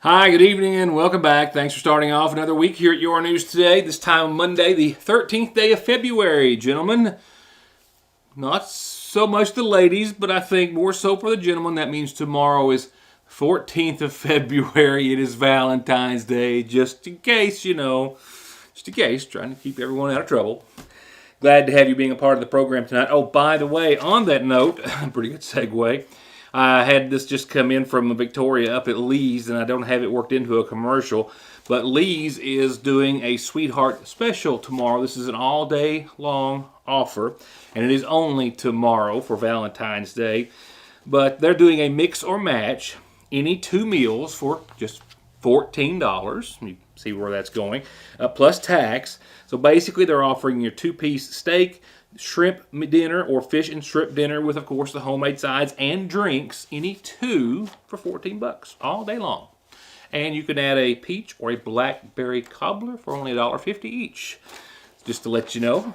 Hi, good evening, and welcome back. Thanks for starting off another week here at Your News Today. This time Monday, the 13th day of February, gentlemen. Not so much the ladies, but I think more so for the gentlemen. That means tomorrow is 14th of February. It is Valentine's Day, just in case, just in case, trying to keep everyone out of trouble. Glad to have you being a part of the program tonight. Oh, by the way, on that note, pretty good segue. I had this just come in from Victoria up at Lee's, and I don't have it worked into a commercial, but Lee's is doing a Sweetheart Special tomorrow. This is an all-day long offer, and it is only tomorrow for Valentine's Day. But they're doing a mix or match, any two meals for just $14. You see where that's going, plus tax. So basically, they're offering your two-piece steak, shrimp dinner, or fish and shrimp dinner with, of course, the homemade sides and drinks, any two for $14 all day long. And you can add a peach or a blackberry cobbler for only $1.50 each. Just to let you know,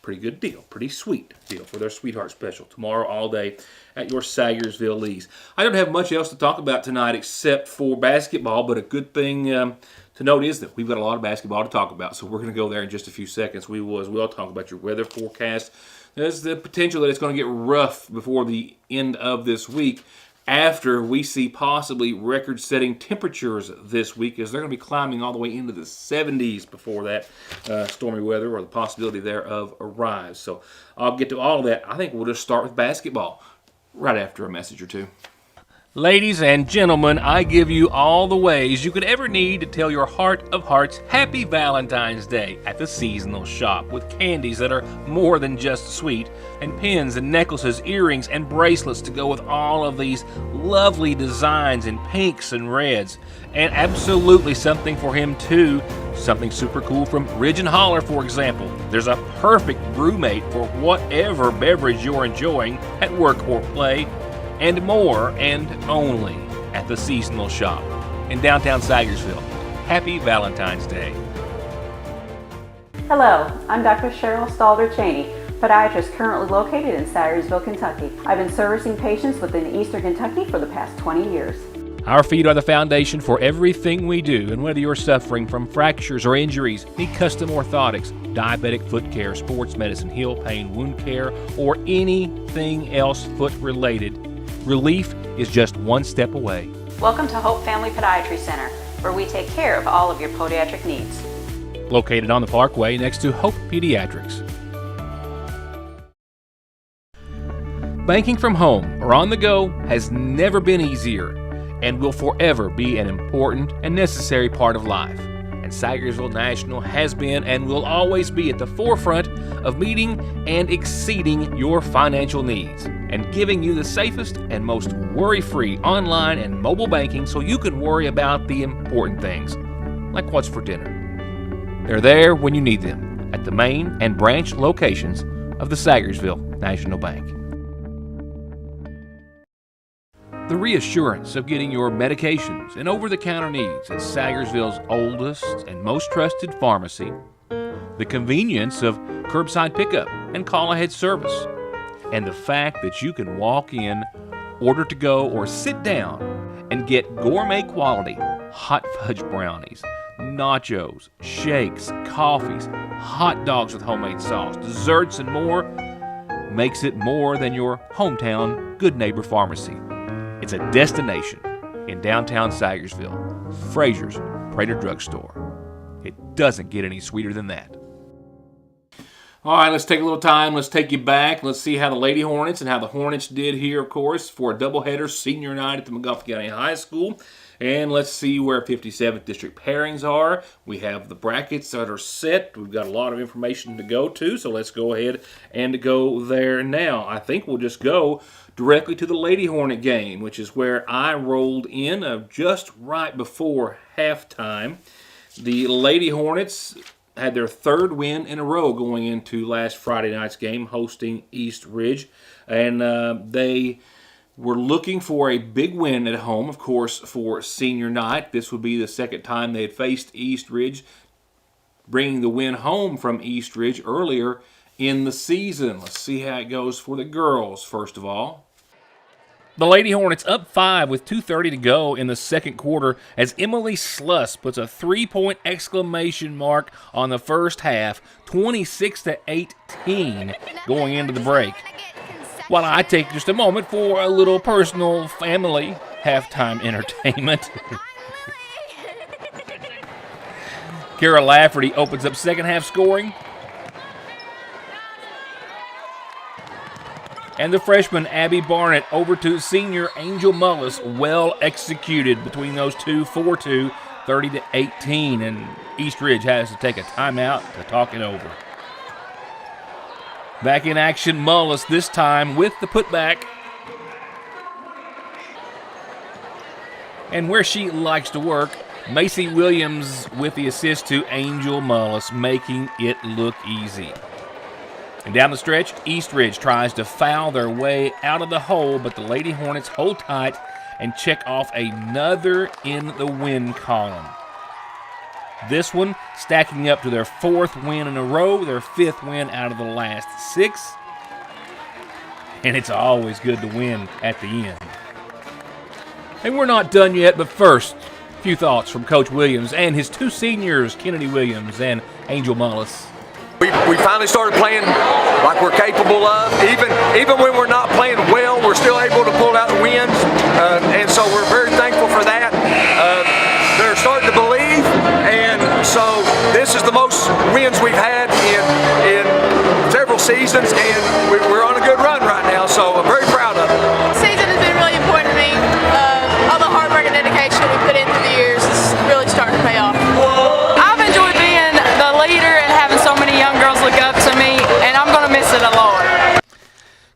pretty good deal, pretty sweet deal for their Sweetheart Special tomorrow all day at your Sagersville Lee's. I don't have much else to talk about tonight except for basketball, but a good thing to note is that we've got a lot of basketball to talk about, so we're going to go there in just a few seconds. We will as well talk about your weather forecast. There's the potential that it's going to get rough before the end of this week after we see possibly record-setting temperatures this week, as they're going to be climbing all the way into the 70s before that stormy weather or the possibility thereof arrives. So I'll get to all of that. I think we'll just start with basketball right after a message or two. Ladies and gentlemen, I give you all the ways you could ever need to tell your heart of hearts Happy Valentine's Day at the seasonal shop, with candies that are more than just sweet, and pins and necklaces, earrings and bracelets to go with all of these lovely designs in pinks and reds, and absolutely something for him too. Something super cool from Ridge and Holler, for example. There's a perfect brewmate for whatever beverage you're enjoying at work or play, and more, and only at the seasonal shop in downtown Sagersville. Happy Valentine's Day. Hello, I'm Dr. Cheryl Stalder-Cheney, podiatrist currently located in Sagersville, Kentucky. I've been servicing patients within Eastern Kentucky for the past 20 years. Our feet are the foundation for everything we do, and whether you're suffering from fractures or injuries, need custom orthotics, diabetic foot care, sports medicine, heel pain, wound care, or anything else foot-related, relief is just one step away. Welcome to Hope Family Podiatry Center, where we take care of all of your podiatric needs. Located on the Parkway next to Hope Pediatrics. Banking from home or on the go has never been easier and will forever be an important and necessary part of life. And Sagersville National has been and will always be at the forefront of meeting and exceeding your financial needs, and giving you the safest and most worry-free online and mobile banking so you can worry about the important things, like what's for dinner. They're there when you need them at the main and branch locations of the Sagersville National Bank. The reassurance of getting your medications and over-the-counter needs at Sagersville's oldest and most trusted pharmacy, the convenience of curbside pickup and call-ahead service, and the fact that you can walk in, order to go, or sit down and get gourmet quality hot fudge brownies, nachos, shakes, coffees, hot dogs with homemade sauce, desserts, and more, makes it more than your hometown Good Neighbor Pharmacy. It's a destination in downtown Sagersville, Frazier's Prater Drugstore. It doesn't get any sweeter than that. All right, let's take a little time. Let's take you back. Let's see how the Lady Hornets and how the Hornets did here, of course, for a doubleheader senior night at the McGuffey County High School. And let's see where 57th District pairings are. We have the brackets that are set. We've got a lot of information to go to, so let's go ahead and go there now. I think we'll just go directly to the Lady Hornet game, which is where I rolled in just right before halftime. The Lady Hornets had their third win in a row going into last Friday night's game, hosting East Ridge, and they were looking for a big win at home, of course, for senior night. This would be the second time they had faced East Ridge, bringing the win home from East Ridge earlier in the season. Let's see how it goes for the girls, first of all. The Lady Hornets up 5 with 2:30 to go in the second quarter as Emily Sluss puts a 3-point exclamation mark on the first half, 26-18 going into the break. While I take just a moment for a little personal family halftime entertainment. Kara Lafferty opens up second half scoring. And the freshman Abby Barnett over to senior Angel Mullis, well executed between those two, 4-2, 30-18, and East Ridge has to take a timeout to talk it over. Back in action, Mullis this time with the putback. And where she likes to work, Macy Williams with the assist to Angel Mullis, making it look easy. And down the stretch, East Ridge tries to foul their way out of the hole, but the Lady Hornets hold tight and check off another in the win column. This one stacking up to their 4th win in a row, their 5th win out of the last 6. And it's always good to win at the end. And we're not done yet, but first, a few thoughts from Coach Williams and his 2 seniors, Kennedy Williams and Angel Mullis. We finally started playing like we're capable of. Even when we're not playing well, we're still able to pull out the wins, and so we're very thankful for that. They're starting to believe, and so this is the most wins we've had in several seasons, and we're on a good run right now, so I'm very proud of it. This season has been really important to me. All the hard work and dedication we put in through the years is really starting to pay off. I've enjoyed being the leader and having so many young girls look up to me, and I'm going to miss it a lot.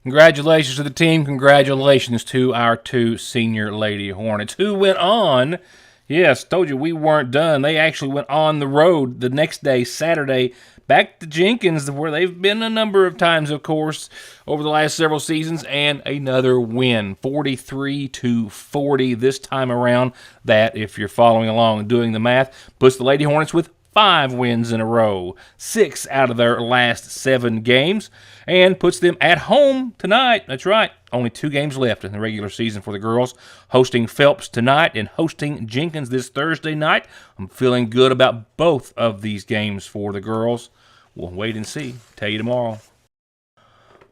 Congratulations to the team. Congratulations to our 2 senior Lady Hornets who went on. Yes, told you we weren't done. They actually went on the road the next day, Saturday, back to Jenkins, where they've been a number of times, of course, over the last several seasons, and another win, 43-40 this time around. That, if you're following along and doing the math, puts the Lady Hornets with 5 wins in a row, 6 out of their last 7 games, and puts them at home tonight. That's right, only 2 games left in the regular season for the girls, hosting Phelps tonight and hosting Jenkins this Thursday night. I'm feeling good about both of these games for the girls. We'll wait and see. Tell you tomorrow.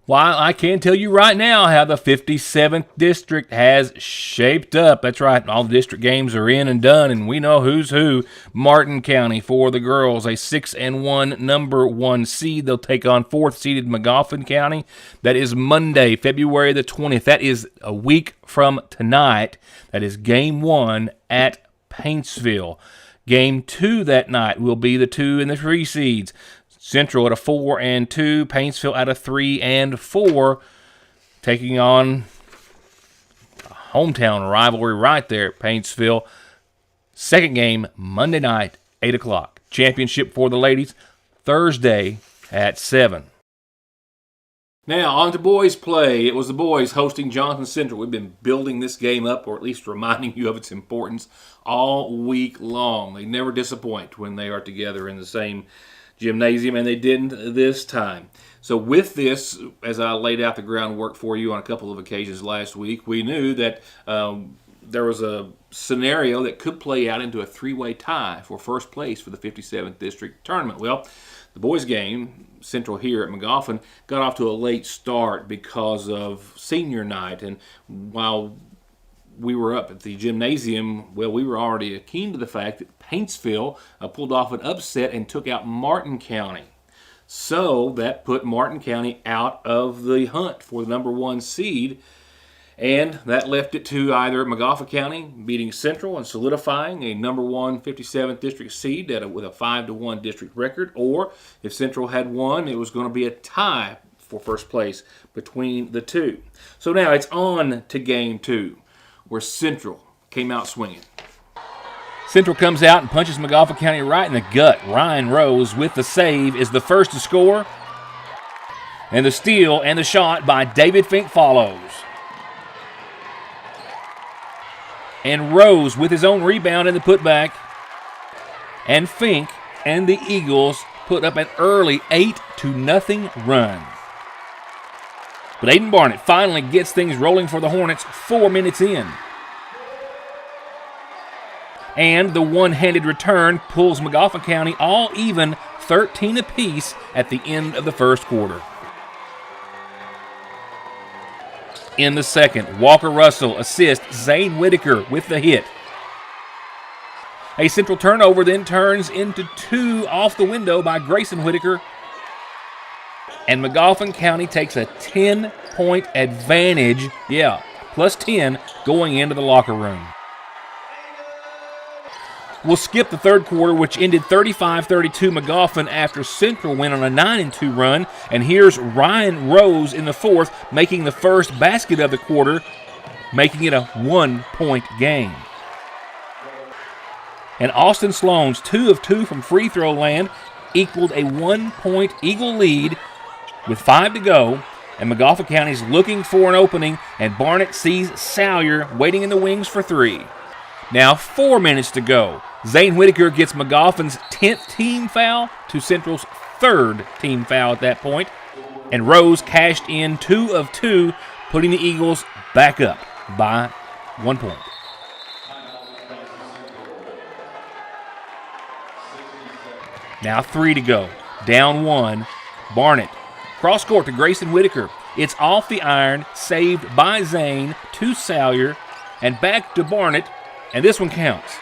While I can tell you right now how the 57th District has shaped up. That's right, all the district games are in and done, and we know who's who. Martin County for the girls, a 6-1 number 1 seed. They'll take on 4th-seeded Magoffin County. That is Monday, February the 20th. That is a week from tonight. That is Game 1 at Paintsville. Game 2 that night will be the 2 and the 3 seeds. Central at a 4-2, Paintsville at a 3-4, taking on a hometown rivalry right there at Paintsville. Second game, Monday night, 8 o'clock. Championship for the ladies, Thursday at 7. Now, on to boys play. It was the boys hosting Johnson Central. We've been building this game up, or at least reminding you of its importance, all week long. They never disappoint when they are together in the same gymnasium, and they didn't this time. So with this, as I laid out the groundwork for you on a couple of occasions last week, we knew that there was a scenario that could play out into a 3-way tie for first place for the 57th District Tournament. Well, the boys' game, Central here at Magoffin, got off to a late start because of senior night, and while we were up at the gymnasium, well, we were already keen to the fact that Paintsville pulled off an upset and took out Martin County. So that put Martin County out of the hunt for the number 1 seed, and that left it to either Magoffin County beating Central and solidifying a number 1 57th District seed with a 5-1 district record, or if Central had won, it was going to be a tie for first place between the two. So now it's on to Game 2, where Central came out swinging. Central comes out and punches Magoffin County right in the gut. Ryan Rose with the save is the first to score. And the steal and the shot by David Fink follows. And Rose with his own rebound and the putback. And Fink and the Eagles put up an early 8-0 run. But Aiden Barnett finally gets things rolling for the Hornets 4 minutes in. And the one-handed return pulls Magoffin County all even 13 apiece at the end of the first quarter. In the second, Walker Russell assists Zane Whitaker with the hit. A Central turnover then turns into 2 off the window by Grayson Whitaker. And Magoffin County takes a 10-point advantage, plus 10 going into the locker room. We'll skip the third quarter, which ended 35-32 Magoffin after Central went on a 9-2 run. And here's Ryan Rose in the fourth, making the first basket of the quarter, making it a 1-point game. And Austin Sloan's 2 of 2 from free throw land equaled a 1-point Eagle lead with 5 to go. And Magoffin County's looking for an opening, and Barnett sees Salyer waiting in the wings for 3. Now 4 minutes to go. Zane Whitaker gets Magoffin's 10th team foul to Central's 3rd team foul at that point. And Rose cashed in 2 of 2, putting the Eagles back up by 1 point. Now 3 to go. Down 1. Barnett. Cross court to Grayson Whitaker. It's off the iron, saved by Zane to Salyer, and back to Barnett, and this one counts.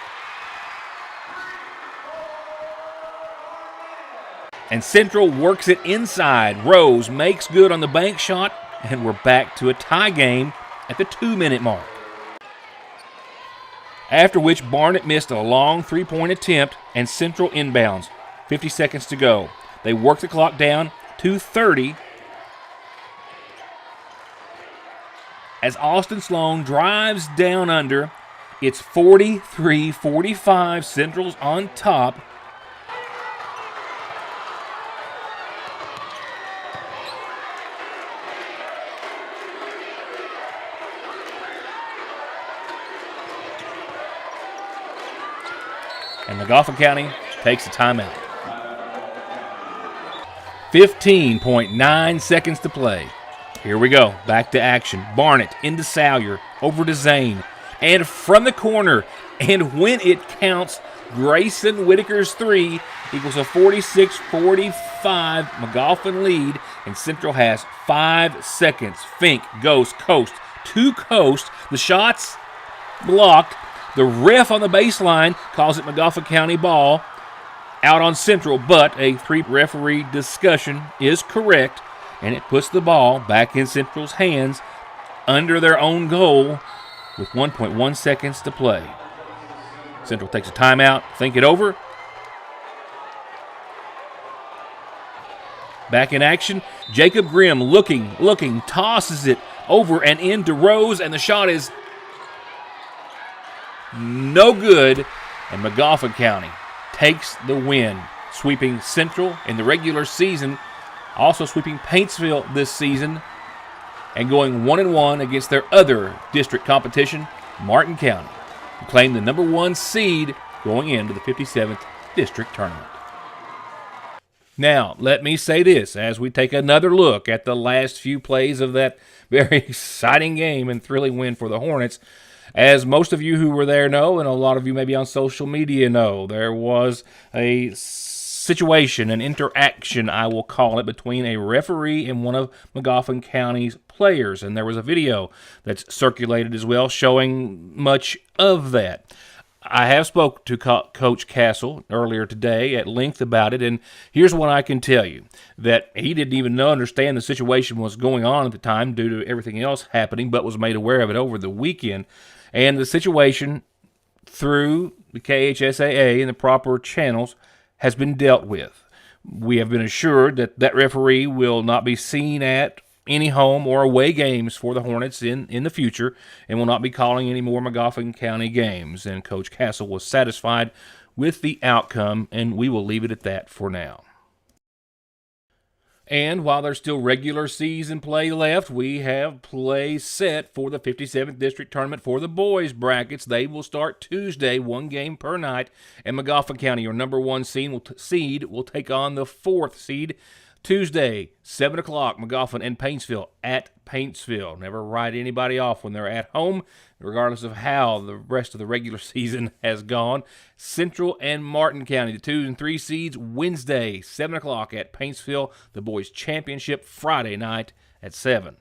And Central works it inside. Rose makes good on the bank shot, and we're back to a tie game at the 2-minute mark. After which Barnett missed a long 3-point attempt, and Central inbounds. 50 seconds to go. They work the clock down to 30 as Austin Sloan drives down under. It's 43-45. Central's on top. And Magoffin County takes a timeout. 15.9 seconds to play. Here we go. Back to action. Barnett into Salyer. Over to Zane. And from the corner. And when it counts, Grayson Whitaker's 3 equals a 46-45 Magoffin lead. And Central has 5 seconds. Fink goes coast to coast. The shot's blocked. The ref on the baseline calls it Magoffin County ball. Out on Central, but a 3-referee discussion is correct, and it puts the ball back in Central's hands under their own goal with 1.1 seconds to play. Central takes a timeout, think it over. Back in action, Jacob Grimm looking, tosses it over and into Rose, and the shot is no good, and Magoffin County takes the win, sweeping Central in the regular season, also sweeping Paintsville this season, and going 1-1 against their other district competition, Martin County, who claimed the number 1 seed going into the 57th district tournament. Now, let me say this as we take another look at the last few plays of that very exciting game and thrilling win for the Hornets. As most of you who were there know, and a lot of you maybe on social media know, there was a situation, an interaction, I will call it, between a referee and one of Magoffin County's players. And there was a video that's circulated as well showing much of that. I have spoke to Coach Castle earlier today at length about it, and here's what I can tell you, that he didn't even understand the situation was going on at the time due to everything else happening, but was made aware of it over the weekend. And the situation through the KHSAA and the proper channels has been dealt with. We have been assured that that referee will not be seen at any home or away games for the Hornets in the future and will not be calling any more Magoffin County games. And Coach Castle was satisfied with the outcome, and we will leave it at that for now. And while there's still regular season play left, we have play set for the 57th District Tournament for the boys brackets. They will start Tuesday, 1 game per night, and Magoffin County, your number 1 seed, will take on the 4th seed, Tuesday, 7 o'clock, McGoffin and Paintsville at Paintsville. Never write anybody off when they're at home, regardless of how the rest of the regular season has gone. Central and Martin County, the 2 and 3 seeds, Wednesday, 7 o'clock at Paintsville. The boys' championship Friday night at 7.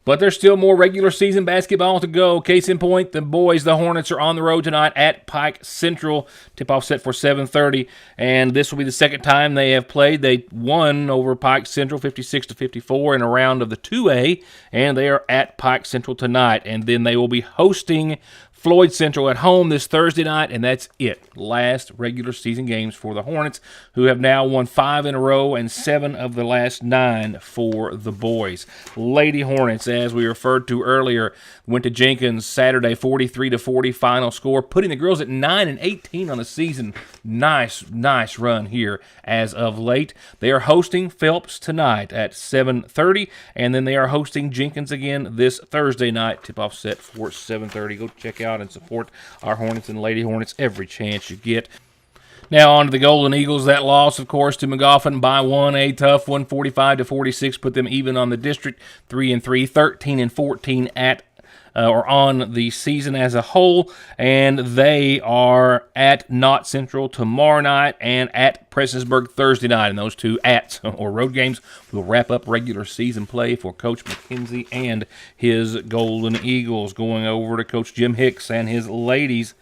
But there's still more regular season basketball to go. Case in point, the boys, the Hornets, are on the road tonight at Pike Central. Tip-off set for 7:30, and this will be the second time they have played. They won over Pike Central 56-54 in a round of the 2A, and they are at Pike Central tonight. And then they will be hosting Floyd Central at home this Thursday night, and that's it. Last regular season games for the Hornets, who have now won 5 in a row and 7 of the last 9 for the boys. Lady Hornets, as we referred to earlier, went to Jenkins Saturday, 43-40 final score, putting the girls at 9-18 on the season. Nice run here as of late. They are hosting Phelps tonight at 7:30, and then they are hosting Jenkins again this Thursday night. Tip-off set for 7:30. Go check out and support our Hornets and Lady Hornets every chance you get. Now on to the Golden Eagles. That loss, of course, to McGoffin by 1, a tough one, 45-46, put them even on the district, 3-3, 13-14 at or on the season as a whole, and they are at Knott Central tomorrow night and at Prestonsburg Thursday night, and those two at or road games will wrap up regular season play for Coach McKenzie and his Golden Eagles. Going over to Coach Jim Hicks and his ladies.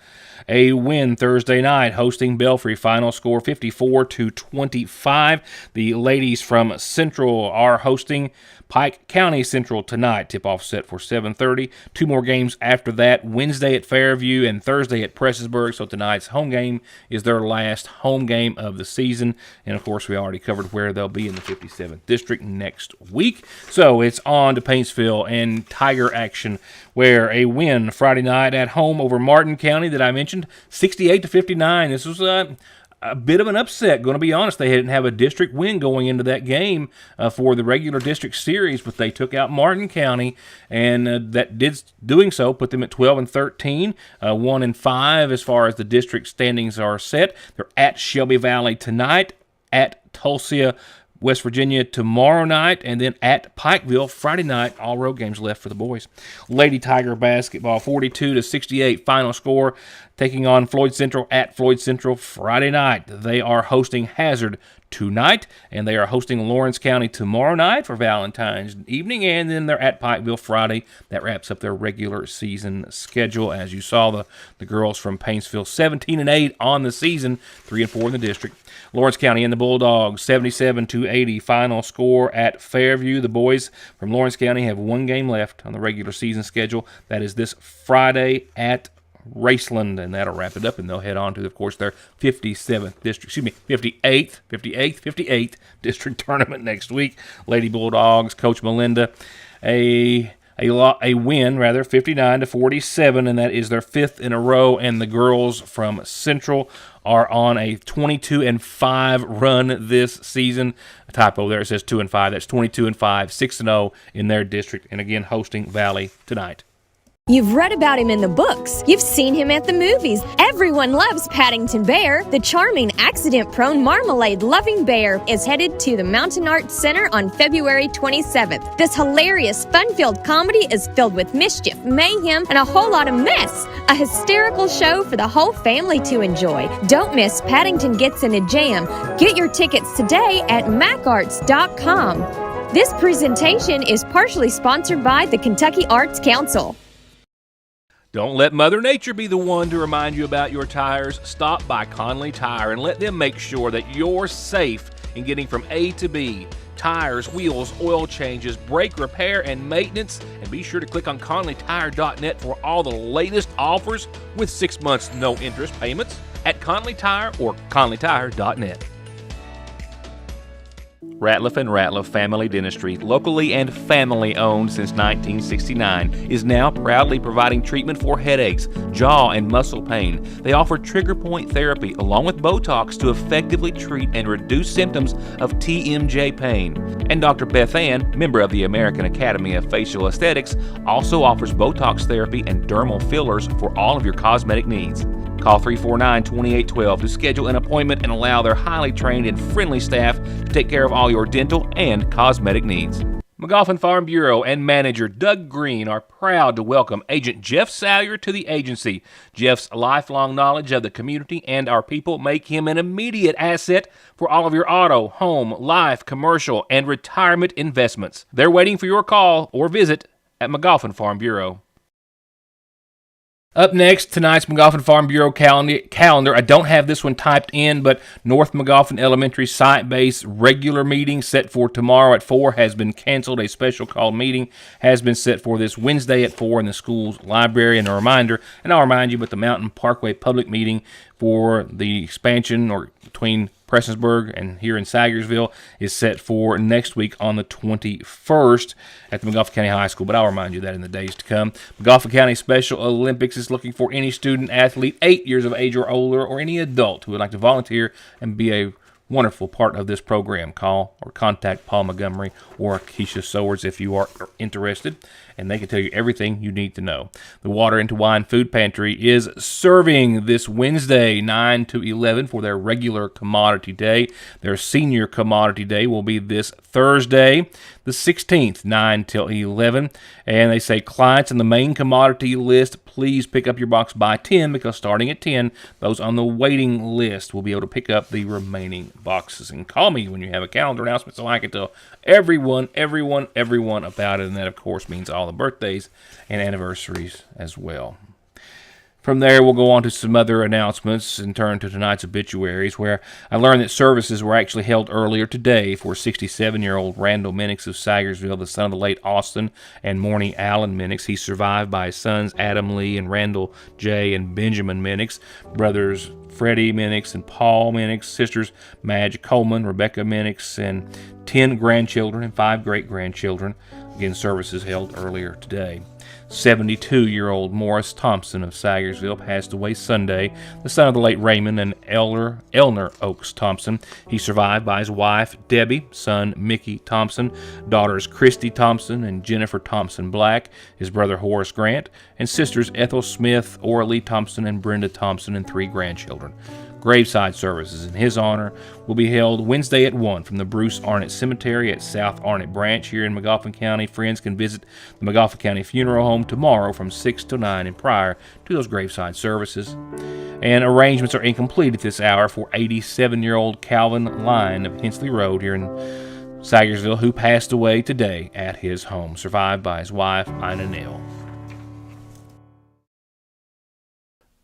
A win Thursday night, hosting Belfry. Final score 54-25. The ladies from Central are hosting Pike County Central tonight. Tip-off set for 7:30. 2 more games after that, Wednesday at Fairview and Thursday at Prestonsburg. So tonight's home game is their last home game of the season. And, of course, we already covered where they'll be in the 57th District next week. So it's on to Paintsville and Tiger action, where a win Friday night at home over Martin County that I mentioned, 68-59. This was a bit of an upset, going to be honest. They didn't have a district win going into that game for the regular district series, but they took out Martin County, and doing so put them at 12-13, 1-5 as far as the district standings are set. They're at Shelby Valley tonight, at Tulsa, West Virginia tomorrow night, and then at Pikeville Friday night. All road games left for the boys. Lady Tiger basketball, 42-68 final score, taking on Floyd Central at Floyd Central Friday night. They are hosting Hazard tonight, and they are hosting Lawrence County tomorrow night for Valentine's evening, and then they're at Pikeville Friday. That wraps up their regular season schedule. As you saw, the girls from Paintsville 17-8 on the season, 3-4 in the district. Lawrence County and the Bulldogs, 77-80 final score at Fairview. The boys from Lawrence County have 1 game left on the regular season schedule. That is this Friday at Raceland, and that'll wrap it up, and they'll head on to, of course, their 58th district tournament next week. Lady Bulldogs, Coach Melinda, a win, 59-47, and that is their 5th in a row, and the girls from Central are on a 22-5 run this season. A typo there, it says 2-5. That's 22-5, 6-0 in their district, and again, hosting Valley tonight. You've read about him in the books. You've seen him at the movies. Everyone loves Paddington Bear. The charming, accident-prone, marmalade-loving bear is headed to the Mountain Arts Center on February 27th. This hilarious, fun-filled comedy is filled with mischief, mayhem, and a whole lot of mess. A hysterical show for the whole family to enjoy. Don't miss Paddington Gets in a Jam. Get your tickets today at macarts.com. This presentation is partially sponsored by the Kentucky Arts Council. Don't let Mother Nature be the one to remind you about your tires. Stop by Conley Tire and let them make sure that you're safe in getting from A to B. Tires, wheels, oil changes, brake repair, and maintenance. And be sure to click on ConleyTire.net for all the latest offers with 6 months no interest payments at Conley Tire or ConleyTire.net. Ratliff & Ratliff Family Dentistry, locally and family-owned since 1969, is now proudly providing treatment for headaches, jaw and muscle pain. They offer trigger point therapy along with Botox to effectively treat and reduce symptoms of TMJ pain. And Dr. Beth Ann, member of the American Academy of Facial Aesthetics, also offers Botox therapy and dermal fillers for all of your cosmetic needs. Call 349-2812 to schedule an appointment and allow their highly trained and friendly staff to take care of all your dental and cosmetic needs. McGoffin Farm Bureau and manager Doug Green are proud to welcome Agent Jeff Salyer to the agency. Jeff's lifelong knowledge of the community and our people make him an immediate asset for all of your auto, home, life, commercial, and retirement investments. They're waiting for your call or visit at McGoffin Farm Bureau. Up next, tonight's McGoffin Farm Bureau calendar. I don't have this one typed in, but North McGoffin Elementary site-based regular meeting set for tomorrow at 4 has been canceled. A special call meeting has been set for this Wednesday at 4 in the school's library. And a reminder, and I'll remind you, but the Mountain Parkway public meeting for the expansion or between Prestonsburg and here in Sagersville is set for next week on the 21st at the McGoffin County High School, but I'll remind you that in the days to come. McGoffin County Special Olympics is looking for any student athlete 8 years of age or older or any adult who would like to volunteer and be a wonderful part of this program. Call or contact Paul Montgomery or Keisha Sowers if you are interested, and they can tell you everything you need to know. The Water into Wine Food Pantry is serving this Wednesday 9 to 11 for their regular commodity day. Their senior commodity day will be this Thursday, the 16th, 9 till 11. And they say clients on the main commodity list, please pick up your box by 10, because starting at 10, those on the waiting list will be able to pick up the remaining boxes. And call me when you have a calendar announcement so I can tell everyone about it. And that, of course, means all the birthdays and anniversaries as well. From there, we'll go on to some other announcements and turn to tonight's obituaries, where I learned that services were actually held earlier today for 67-year-old Randall Minix of Sagersville, the son of the late Austin and Morning Allen Minix. He's survived by his sons Adam Lee and Randall J. and Benjamin Minix, brothers Freddie Minix and Paul Minix, sisters Madge Coleman, Rebecca Minix, and 10 grandchildren and 5 great-grandchildren. Again, services held earlier today. 72-year-old Morris Thompson of Sagersville passed away Sunday, the son of the late Raymond and Elner Oaks Thompson. He's survived by his wife, Debbie, son Mickey Thompson, daughters Christy Thompson and Jennifer Thompson Black, his brother Horace Grant, and sisters Ethel Smith, Oralee Thompson, and Brenda Thompson, and 3 grandchildren. Graveside services in his honor will be held Wednesday at 1 from the Bruce Arnett Cemetery at South Arnett Branch here in McGoffin County. Friends can visit the McGoffin County Funeral Home tomorrow from 6 to 9 and prior to those graveside services. And arrangements are incomplete at this hour for 87-year-old Calvin Line of Hensley Road here in Sagersville, who passed away today at his home, survived by his wife, Ina Nell.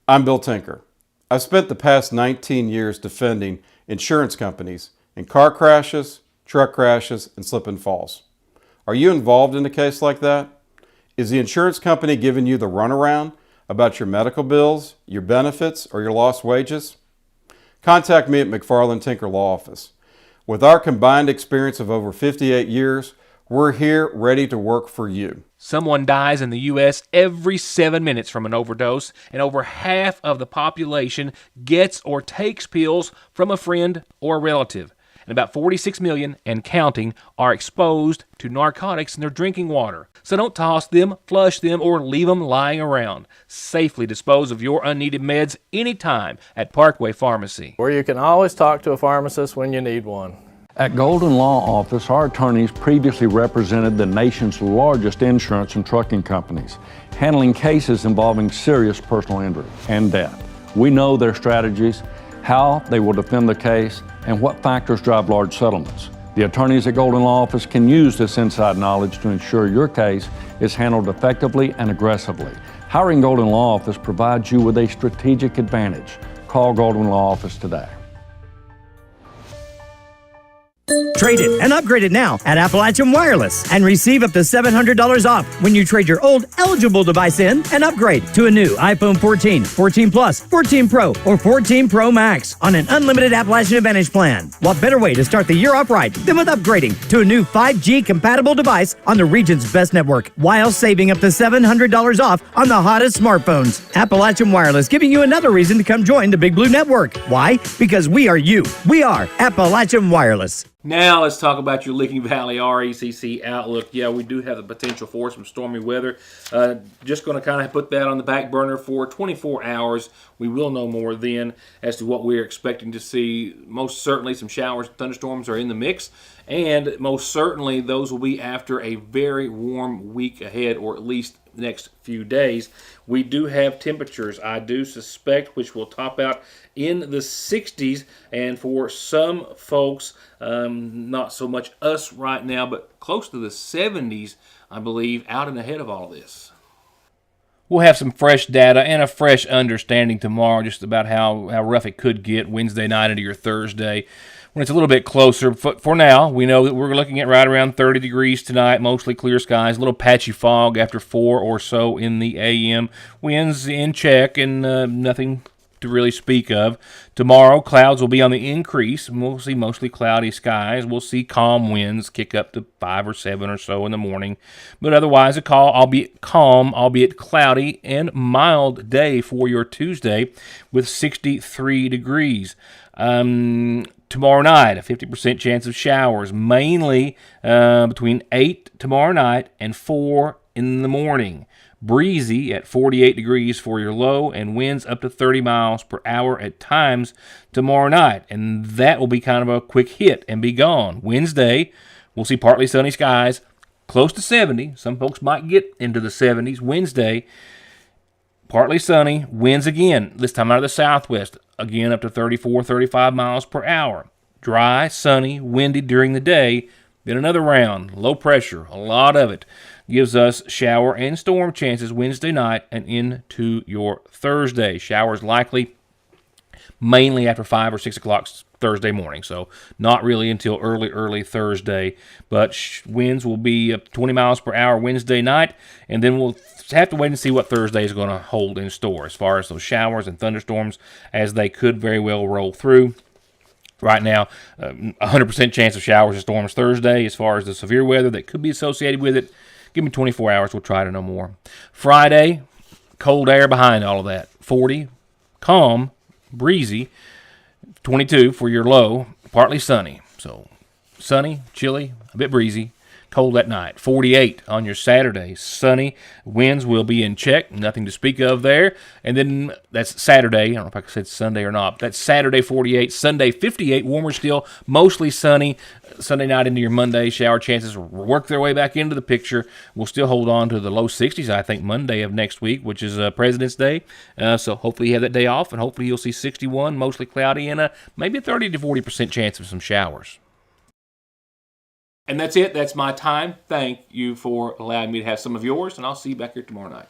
I'm Bill Tinker. I've spent the past 19 years defending insurance companies in car crashes, truck crashes, and slip and falls. Are you involved in a case like that? Is the insurance company giving you the runaround about your medical bills, your benefits, or your lost wages? Contact me at McFarland Tinker Law Office. With our combined experience of over 58 years, we're here ready to work for you. Someone dies in the U.S. every 7 minutes from an overdose, and over half of the population gets or takes pills from a friend or a relative. And about 46 million and counting are exposed to narcotics in their drinking water. So don't toss them, flush them, or leave them lying around. Safely dispose of your unneeded meds anytime at Parkway Pharmacy, where you can always talk to a pharmacist when you need one. At Golden Law Office, our attorneys previously represented the nation's largest insurance and trucking companies, handling cases involving serious personal injury and death. We know their strategies, how they will defend the case, and what factors drive large settlements. The attorneys at Golden Law Office can use this inside knowledge to ensure your case is handled effectively and aggressively. Hiring Golden Law Office provides you with a strategic advantage. Call Golden Law Office today. Trade it and upgrade it now at Appalachian Wireless and receive up to $700 off when you trade your old eligible device in and upgrade to a new iPhone 14, 14 Plus, 14 Pro, or 14 Pro Max on an unlimited Appalachian Advantage plan. What better way to start the year off right than with upgrading to a new 5G compatible device on the region's best network while saving up to $700 off on the hottest smartphones. Appalachian Wireless, giving you another reason to come join the Big Blue Network. Why? Because we are you. We are Appalachian Wireless. Now let's talk about your Licking Valley RECC outlook. Yeah, we do have the potential for some stormy weather. Just going to kind of put that on the back burner for 24 hours. We will know more then as to what we're expecting to see. Most certainly some showers and thunderstorms are in the mix, and most certainly those will be after a very warm week ahead, or at least next few days. We do have temperatures, I do suspect, which will top out in the 60s, and for some folks, not so much us right now, but close to the 70s, I believe, out and ahead of all this. We'll have some fresh data and a fresh understanding tomorrow just about how rough it could get Wednesday night into your Thursday when it's a little bit closer. For now, we know that we're looking at right around 30 degrees tonight, mostly clear skies, a little patchy fog after 4 or so in the a.m. Winds in check and nothing to really speak of. Tomorrow, clouds will be on the increase, and we'll see mostly cloudy skies. We'll see calm winds kick up to 5 or 7 or so in the morning, but otherwise a calm, albeit cloudy and mild day for your Tuesday with 63 degrees. Tomorrow night, a 50% chance of showers, mainly between 8 tomorrow night and 4 in the morning. Breezy at 48 degrees for your low, and winds up to 30 miles per hour at times tomorrow night. And that will be kind of a quick hit and be gone. Wednesday, we'll see partly sunny skies, close to 70. Some folks might get into the 70s. Wednesday, partly sunny, winds again, this time out of the southwest, again up to 34, 35 miles per hour. Dry, sunny, windy during the day. Then another round, low pressure, a lot of it, gives us shower and storm chances Wednesday night and into your Thursday. Showers likely mainly after 5 or 6 o'clock Thursday morning, so not really until early Thursday. But winds will be up to 20 miles per hour Wednesday night, and then we'll have to wait and see what Thursday is going to hold in store as far as those showers and thunderstorms, as they could very well roll through. Right now, 100% chance of showers and storms Thursday. As far as the severe weather that could be associated with it, give me 24 hours. We'll try to know more. Friday, cold air behind all of that. 40, calm, breezy. 22 for your low, partly sunny. So sunny, chilly, a bit breezy. Cold at night. 48 on your Saturday. Sunny. Winds will be in check. Nothing to speak of there. And then that's Saturday. I don't know if I said Sunday or not. That's Saturday, 48. Sunday, 58. Warmer still. Mostly sunny. Sunday night into your Monday. Shower chances work their way back into the picture. We'll still hold on to the low 60s, I think, Monday of next week, which is President's Day. So hopefully you have that day off, and hopefully you'll see 61, mostly cloudy, and maybe a 30 to 40% chance of some showers. And that's it. That's my time. Thank you for allowing me to have some of yours, and I'll see you back here tomorrow night.